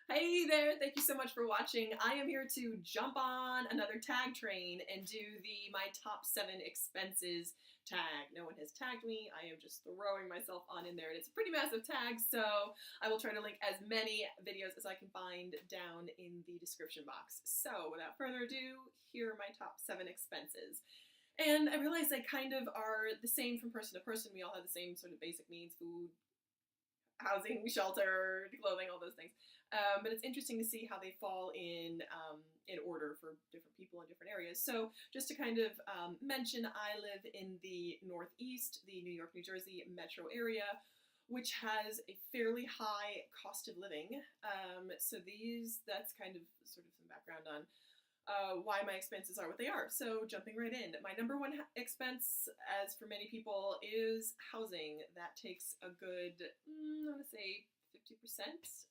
Hey there, thank you so much for watching. I am here to jump on another tag train and do the my top 7 expenses tag. No one has tagged me. I am just throwing myself on in there, and it's a pretty massive tag, so I will try to link as many videos as I can find down in the description box. So without further ado, here are my top 7 expenses. And I realize they kind of are the same from person to person. We all have the same sort of basic needs: food, housing, shelter, clothing, all those things. But it's interesting to see how they fall in order for different people in different areas. So just to kind of mention, I live in the Northeast, the New York, New Jersey metro area, which has a fairly high cost of living. That's kind of sort of some background on why my expenses are what they are. So jumping right in, my number one expense, as for many people, is housing. That takes a good, I want to say 50%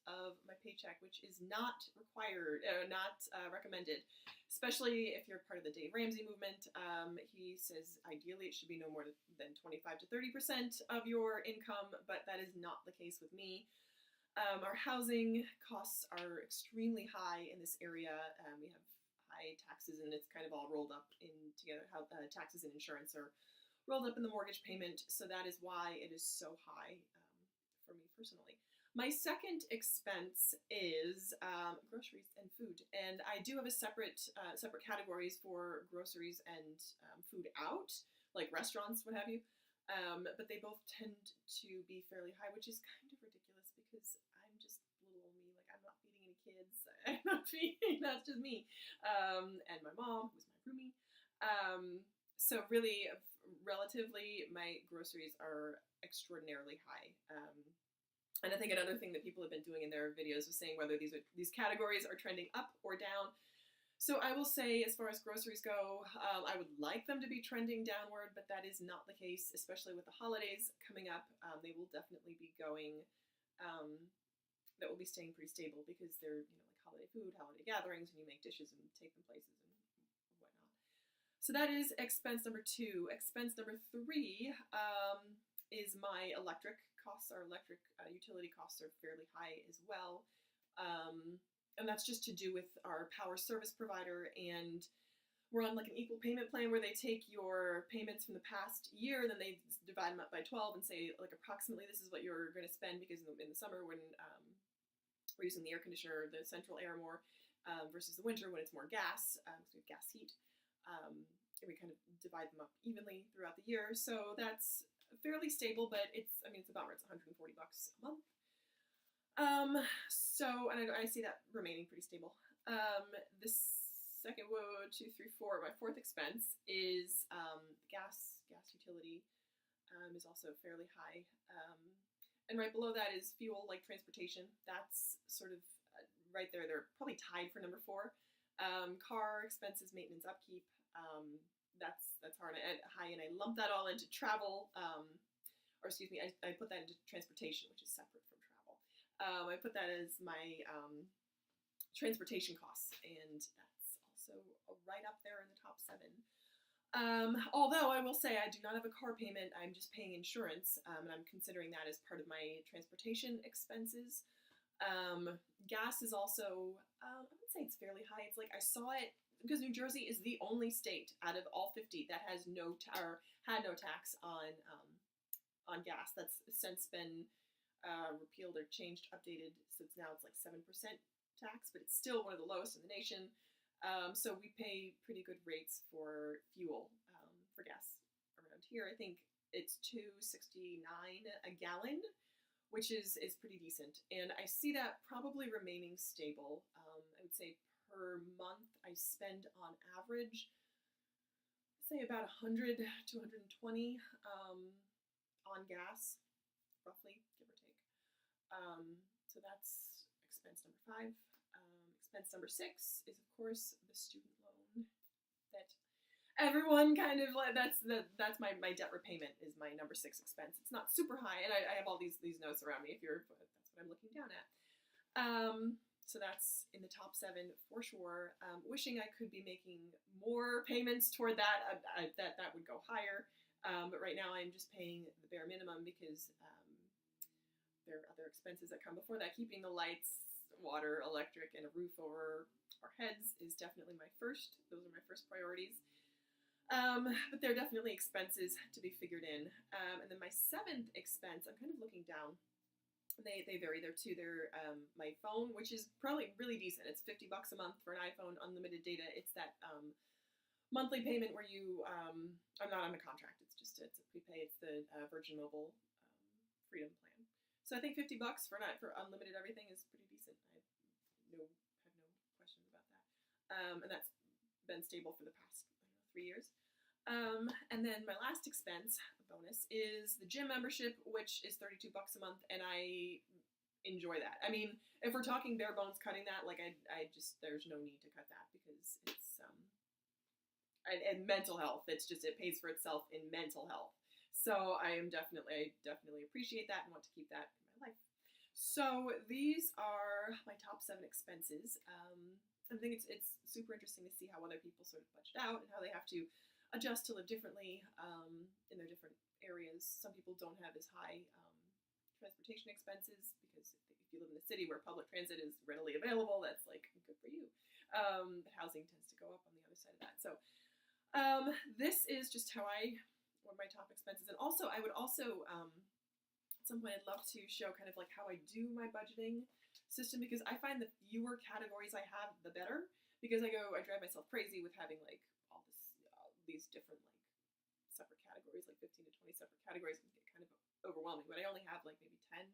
of my paycheck, which is not required, not recommended, especially if you're part of the Dave Ramsey movement. He says ideally it should be no more than 25 to 30% of your income, but that is not the case with me. Our housing costs are extremely high in this area. We have high taxes, and it's kind of all rolled up in together. How taxes and insurance are rolled up in the mortgage payment, so that is why it is so high for me personally. My second expense is groceries and food, and I do have a separate categories for groceries and food out, like restaurants, what have you. But they both tend to be fairly high, which is kind of ridiculous because I'm just little old me. Like, I'm not feeding any kids. I'm not feeding. That's just me, and my mom, who's my roomie. So really, relatively, my groceries are extraordinarily high. And I think another thing that people have been doing in their videos is saying whether these categories are trending up or down. So I will say, as far as groceries go, I would like them to be trending downward, but that is not the case, especially with the holidays coming up. They will definitely be going, that will be staying pretty stable because they're, like holiday food, holiday gatherings, and you make dishes and take them places and whatnot. So that is expense number 2. Expense number 3 is my electric costs. Our electric utility costs are fairly high as well. And that's just to do with our power service provider, and we're on like an equal payment plan where they take your payments from the past year, then they divide them up by 12 and say, like, approximately this is what you're going to spend, because in the summer when we're using the air conditioner, the central air more, versus the winter when it's more gas, because we have gas heat, and we kind of divide them up evenly throughout the year. So that's fairly stable, but it's about where it's $140 a month. And I see that remaining pretty stable. The second, 4, my fourth expense is gas utility is also fairly high. And right below that is fuel, like transportation. That's sort of right there. They're probably tied for number 4. Car expenses, maintenance, upkeep. That's high, and I lump that all into travel. I put that into transportation, which is separate from travel. I put that as my transportation costs, and that's also right up there in the top 7. Although I will say I do not have a car payment, I'm just paying insurance, and I'm considering that as part of my transportation expenses. Gas is also, I would say it's fairly high. It's like, I saw it because New Jersey is the only state out of all 50 that has had no tax on gas. That's since been repealed or changed, updated, so it's like 7% tax, but it's still one of the lowest in the nation. So we pay pretty good rates for fuel, for gas around here. I think it's $2.69 a gallon, which is pretty decent, and I see that probably remaining stable. I would say per month I spend on average, say about 100 to 120 on gas, roughly, give or take. So that's expense number 5. Expense number 6 is, of course, the student loan that everyone kind of like. That's my debt repayment is my number 6 expense. It's not super high, and I have all these notes around me. That's what I'm looking down at. So that's in the top 7 for sure. Wishing I could be making more payments toward that. That would go higher. But right now I'm just paying the bare minimum because there are other expenses that come before that. Keeping the lights water, electric, and a roof over our heads is definitely my first. Those are my first priorities. But they're definitely expenses to be figured in. And then my seventh expense, I'm kind of looking down. They vary there too. They're my phone, which is probably really decent. It's $50 a month for an iPhone, unlimited data. It's that monthly payment where you I'm not on a contract. It's a prepay. It's the Virgin Mobile Freedom plan. So I think $50 for unlimited everything is pretty decent. I have no questions about that. And that's been stable for the past 3 years. And then my last expense, bonus, is the gym membership, which is $32 a month, and I enjoy that. I mean, if we're talking bare bones cutting that, like I just, there's no need to cut that because it's, and mental health, it pays for itself in mental health. So I definitely appreciate that and want to keep that in my life. So these are my top 7 expenses. I think it's super interesting to see how other people sort of budget out and how they have to adjust to live differently in their different areas. Some people don't have as high transportation expenses because if you live in a city where public transit is readily available, that's like good for you. The housing tends to go up on the other side of that. So this is just what my top expenses. And also, I would also at some point I'd love to show kind of like how I do my budgeting system, because I find the fewer categories I have, the better. Because I drive myself crazy with having like these different like separate categories, like 15 to 20 separate categories, can get kind of overwhelming. But I only have like maybe 10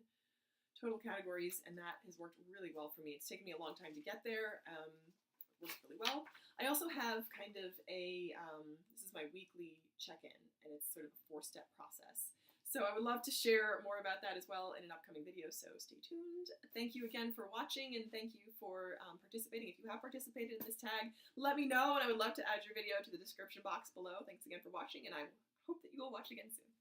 total categories, and that has worked really well for me. It's taken me a long time to get there. It works really well. I also have kind of this is my weekly check-in, and it's sort of a 4-step process. So I would love to share more about that as well in an upcoming video, so stay tuned. Thank you again for watching, and thank you for participating. If you have participated in this tag, let me know, and I would love to add your video to the description box below. Thanks again for watching, and I hope that you will watch again soon.